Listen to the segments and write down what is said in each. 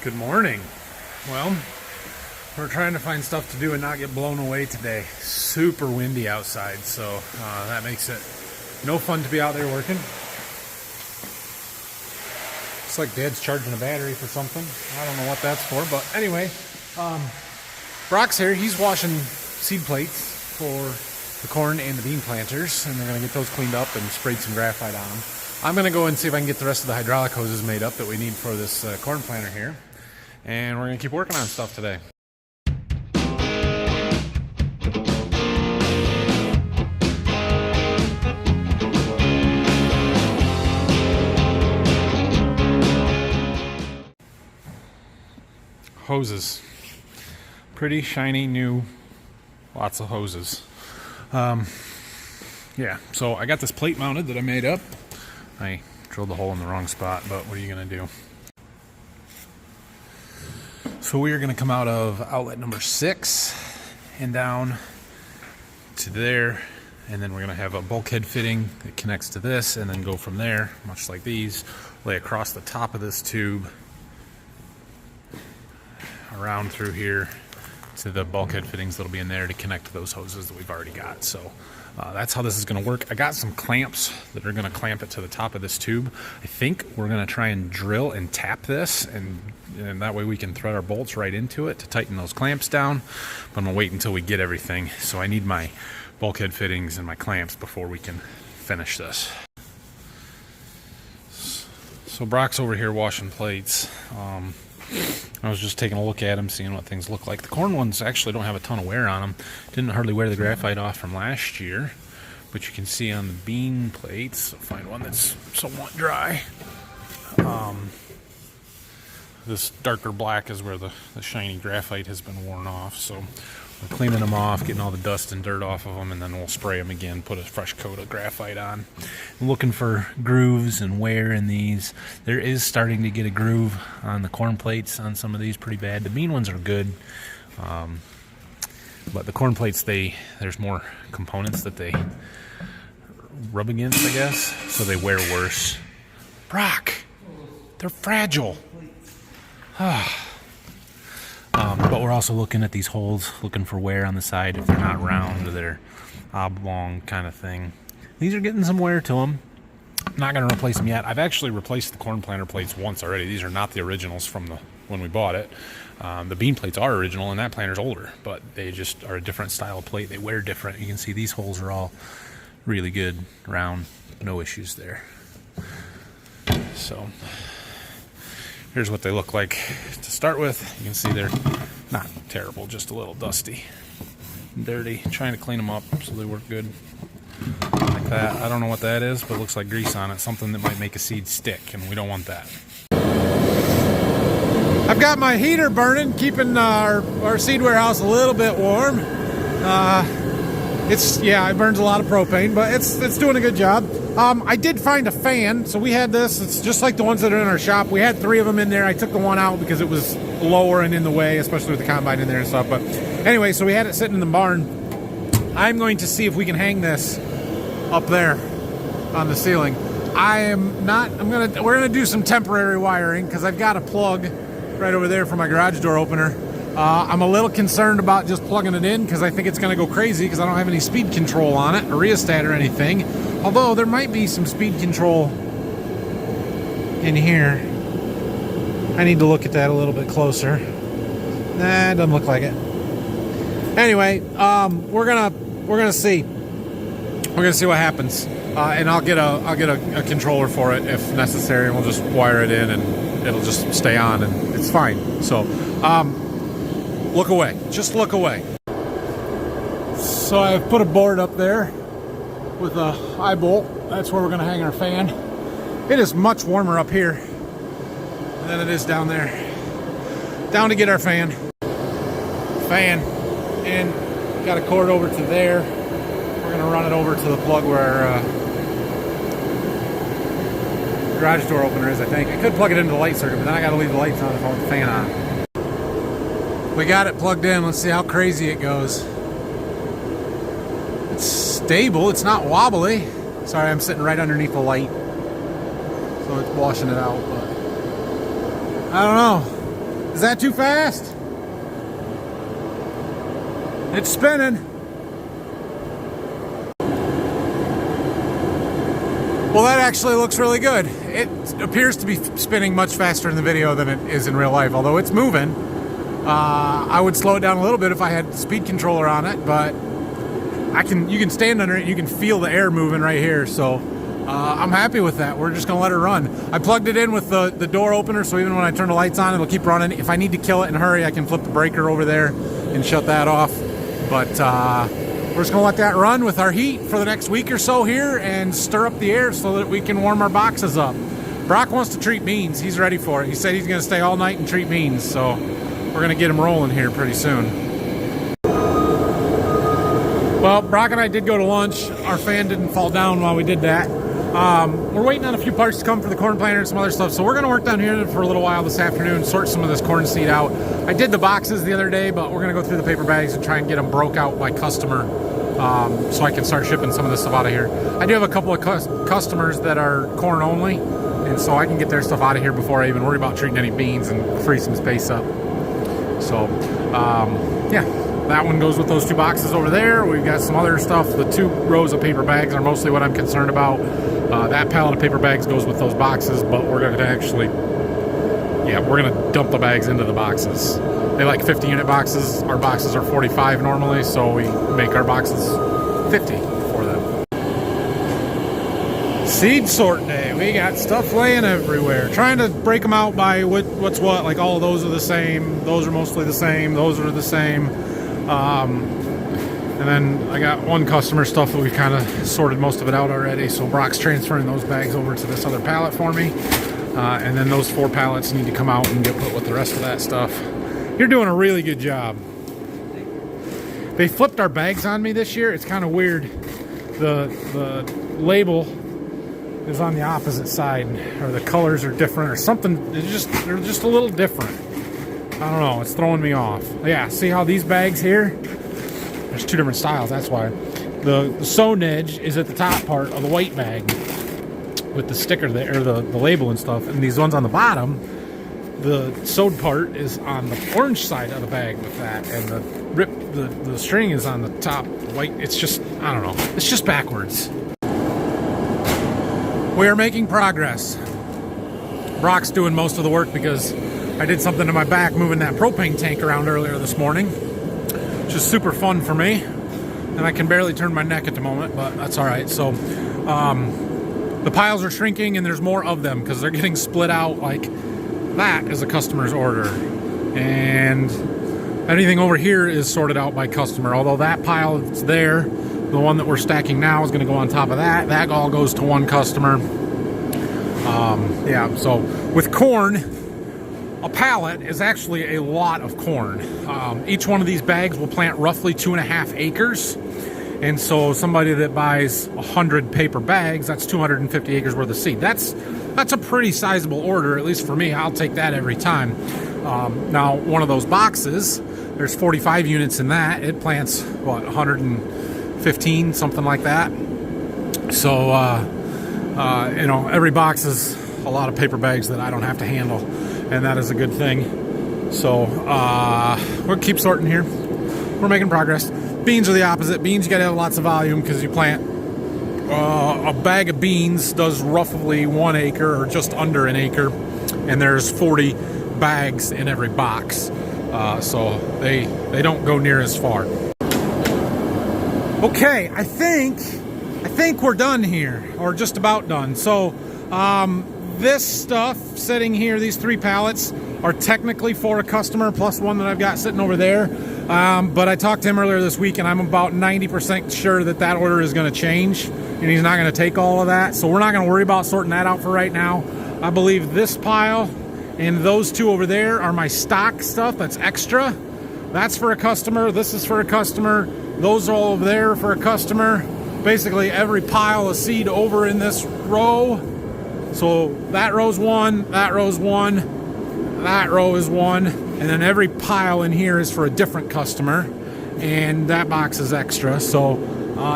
Good morning. Well, we're trying to find stuff to do and not get blown away today. Super windy outside, so that makes it no fun to be out there working. Looks like Dad's charging a battery for something. I don't know what that's for, but anyway, Brock's here. He's washing seed plates for the corn and the bean planters, and they're going to get those cleaned up and sprayed some graphite on them. I'm going to go and see if I can get the rest of the hydraulic hoses made up that we need for this corn planter here. And we're going to keep working on stuff today. Hoses. Pretty shiny, new, lots of hoses. Yeah, so I got this plate mounted that I made up. I drilled the hole in the wrong spot, but what are you going to do? So we are going to come out of outlet number 6 and down to there, and then we're going to have a bulkhead fitting that connects to this, and then go from there, much like these, lay across the top of this tube, around through here to the bulkhead fittings that'll be in there to connect to those hoses that we've already got. So that's how this is going to work. I got some clamps that are going to clamp it to the top of this tube. I think we're going to try and drill and tap this, and that way we can thread our bolts right into it to tighten those clamps down. But I'm going to wait until we get everything. So I need my bulkhead fittings and my clamps before we can finish this. So Brock's over here washing plates. I was just taking a look at them, seeing what things look like. The corn ones actually don't have a ton of wear on them. Didn't hardly wear the graphite off from last year, but you can see on the bean plates, I'll find one that's somewhat dry. This darker black is where the shiny graphite has been worn off. So we're cleaning them off, getting all the dust and dirt off of them, and then we'll spray them again, put a fresh coat of graphite on. I'm looking for grooves and wear in these. There is starting to get a groove on the corn plates on some of these pretty bad. The bean ones are good, but the corn plates, there's more components that they rub against, I guess, so they wear worse. Brock, they're fragile. But we're also looking at these holes, looking for wear on the side. If they're not round, they're oblong kind of thing. These are getting some wear to them. I'm not going to replace them yet. I've actually replaced the corn planter plates once already. These are not the originals from when we bought it. The bean plates are original, and that planter's older, but they just are a different style of plate. They wear different. You can see these holes are all really good, round, no issues there. So here's what they look like to start with. You can see they're not terrible, just a little dusty, dirty. Trying to clean them up so they work good. Like that. I don't know what that is, but it looks like grease on it. Something that might make a seed stick, and we don't want that. I've got my heater burning, keeping our seed warehouse a little bit warm. It burns a lot of propane, but it's doing a good job. I did find a fan. So we had this. It's just like the ones that are in our shop. We had 3 of them in there. I took the one out because it was lower and in the way, especially with the combine in there and stuff. But anyway, so we had it sitting in the barn. I'm going to see if we can hang this up there on the ceiling. We're gonna do some temporary wiring because I've got a plug right over there for my garage door opener. I'm a little concerned about just plugging it in because I think it's going to go crazy because I don't have any speed control on it or rheostat or anything. Although there might be some speed control in here. I need to look at that a little bit closer. Nah, it doesn't look like it. Anyway, we're gonna see. We're gonna see what happens, and I'll get a controller for it if necessary, and we'll just wire it in, and it'll just stay on, and it's fine. So. Look away. Just look away. So I've put a board up there with a eye bolt. That's where we're going to hang our fan. It is much warmer up here than it is down there. Down to get our fan. And got a cord over to there. We're going to run it over to the plug where our garage door opener is, I think. I could plug it into the light circuit, but then I got to leave the lights on if I want the fan on. We got it plugged in. Let's see how crazy it goes. It's stable. It's not wobbly. Sorry, I'm sitting right underneath the light, so it's washing it out. But I don't know. Is that too fast? It's spinning. Well, that actually looks really good. It appears to be spinning much faster in the video than it is in real life, although it's moving. I would slow it down a little bit if I had the speed controller on it, but you can stand under it and you can feel the air moving right here, so I'm happy with that. We're just gonna let it run. I plugged it in with the door opener, so even when I turn the lights on, it'll keep running. If I need to kill it in a hurry, I can flip the breaker over there and shut that off. But we're just gonna let that run with our heat for the next week or so here and stir up the air so that we can warm our boxes up. Brock wants to treat beans. He's ready for it. He said he's gonna stay all night and treat beans, so we're gonna get him rolling here pretty soon. Well, Brock and I did go to lunch. Our fan didn't fall down while we did that. We're waiting on a few parts to come for the corn planter and some other stuff, so we're going to work down here for a little while this afternoon, sort some of this corn seed out. I did the boxes the other day, but we're going to go through the paper bags and try and get them broke out by customer, so I can start shipping some of this stuff out of here. I do have a couple of customers that are corn only, and so I can get their stuff out of here before I even worry about treating any beans and free some space up. So, yeah. That one goes with those two boxes over there. We've got some other stuff. The 2 rows of paper bags are mostly what I'm concerned about. That pallet of paper bags goes with those boxes, but we're going to actually, yeah, we're going to dump the bags into the boxes. They like 50 unit boxes. Our boxes are 45 normally, so we make our boxes 50 for them. Seed sort day. We got stuff laying everywhere. Trying to break them out by what's what. Like all of those are the same. Those are mostly the same. Those are the same. And then I got one customer stuff that we kind of sorted most of it out already, so Brock's transferring those bags over to this other pallet for me, and then those 4 pallets need to come out and get put with the rest of that stuff. You're doing a really good job. They flipped our bags on me this year. It's kind of weird. The label is on the opposite side, or the colors are different or something. They're just a little different. I don't know, it's throwing me off. Yeah, see how these bags here, there's 2 different styles, that's why. The sewn edge is at the top part of the white bag with the sticker there, or the label and stuff, and these ones on the bottom, the sewed part is on the orange side of the bag with that, and the string is on the top white. It's just, I don't know, it's just backwards. We are making progress. Brock's doing most of the work because I did something to my back moving that propane tank around earlier this morning, which is super fun for me, and I can barely turn my neck at the moment, but that's all right. So the piles are shrinking and there's more of them because they're getting split out. Like that is a customer's order, and anything over here is sorted out by customer, although that pile that's there, the one that we're stacking now, is going to go on top of that. That all goes to one customer. Yeah, so with corn, a pallet is actually a lot of corn. Each one of these bags will plant roughly 2.5 acres. And so somebody that buys 100 paper bags, that's 250 acres worth of seed. That's a pretty sizable order, at least for me. I'll take that every time. Now, one of those boxes, there's 45 units in that. It plants, what, 115, something like that. So, you know, every box is a lot of paper bags that I don't have to handle, and that is a good thing. So we'll keep sorting here. We're making progress. Beans are the opposite. Beans, you gotta have lots of volume because you plant a bag of beans does roughly 1 acre or just under an acre, and there's 40 bags in every box, so they don't go near as far. Okay, I think we're done here, or just about done. So this stuff sitting here, these 3 pallets, are technically for a customer, plus one that I've got sitting over there. But I talked to him earlier this week, and I'm about 90% sure that that order is going to change, and he's not going to take all of that. So we're not going to worry about sorting that out for right now. I believe this pile and those 2 over there are my stock stuff that's extra. That's for a customer. This is for a customer. Those are all over there for a customer. Basically every pile of seed over in this row. So that row's 1, that row's 1, that row is 1, and then every pile in here is for a different customer, and that box is extra. So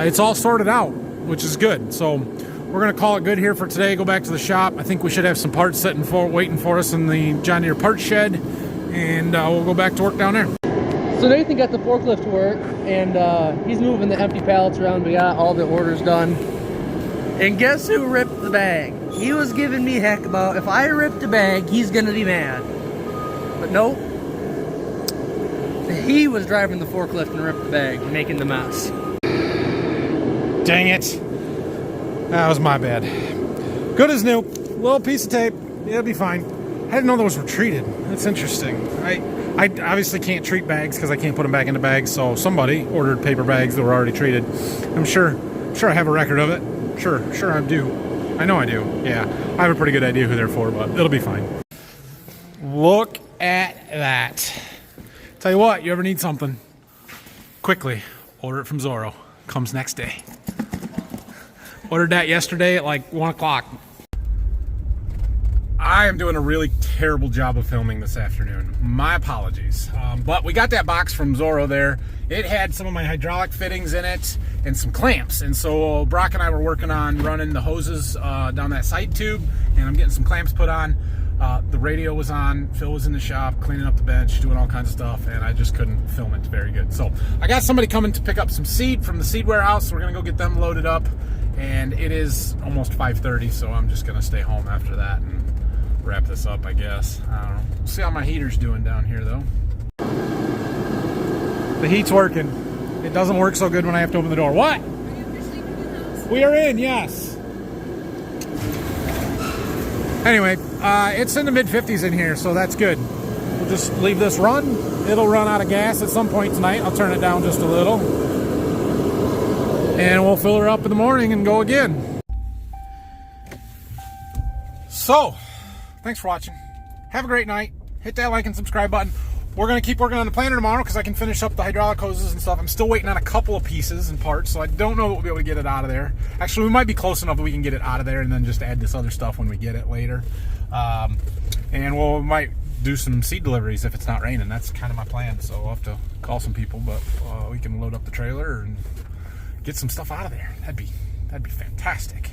it's all sorted out, which is good. So we're gonna call it good here for today. Go back to the shop. I think we should have some parts waiting for us in the John Deere parts shed, and we'll go back to work down there. So Nathan got the forklift to work, and he's moving the empty pallets around. We got all the orders done. And guess who ripped the bag? He was giving me heck about if I ripped the bag, he's gonna be mad. But nope. He was driving the forklift and ripped the bag, making the mess. Dang it. That was my bad. Good as new. Little piece of tape. It'll be fine. I didn't know those were treated. That's interesting. I obviously can't treat bags because I can't put them back into bags, so somebody ordered paper bags that were already treated. I'm sure I have a record of it. Sure I do. I know I do. Yeah, I have a pretty good idea who they're for, but it'll be fine. Look at that. Tell you what, you ever need something, quickly order it from Zorro. Comes next day. Ordered that yesterday at like 1 o'clock. I am doing a really terrible job of filming this afternoon. My apologies. But we got that box from Zorro there. It had some of my hydraulic fittings in it and some clamps. And so Brock and I were working on running the hoses down that side tube, and I'm getting some clamps put on. The radio was on, Phil was in the shop cleaning up the bench, doing all kinds of stuff, and I just couldn't film it very good. So I got somebody coming to pick up some seed from the seed warehouse. So we're gonna go get them loaded up, and it is almost 5:30, so I'm just gonna stay home after that and wrap this up, I guess. I don't know. We'll see how my heater's doing down here though. The heat's working. It doesn't work so good when I have to open the door. What? Are you officially in the house? We are in, yes. Anyway, it's in the mid-50s in here, so that's good. We'll just leave this run. It'll run out of gas at some point tonight. I'll turn it down just a little. And we'll fill her up in the morning and go again. So, thanks for watching. Have a great night. Hit that like and subscribe button. We're going to keep working on the planter tomorrow because I can finish up the hydraulic hoses and stuff. I'm still waiting on a couple of pieces and parts, so I don't know that we'll be able to get it out of there. Actually, we might be close enough that we can get it out of there and then just add this other stuff when we get it later. And we might do some seed deliveries if it's not raining. That's kind of my plan, so I'll have to call some people, but we can load up the trailer and get some stuff out of there. That'd be fantastic.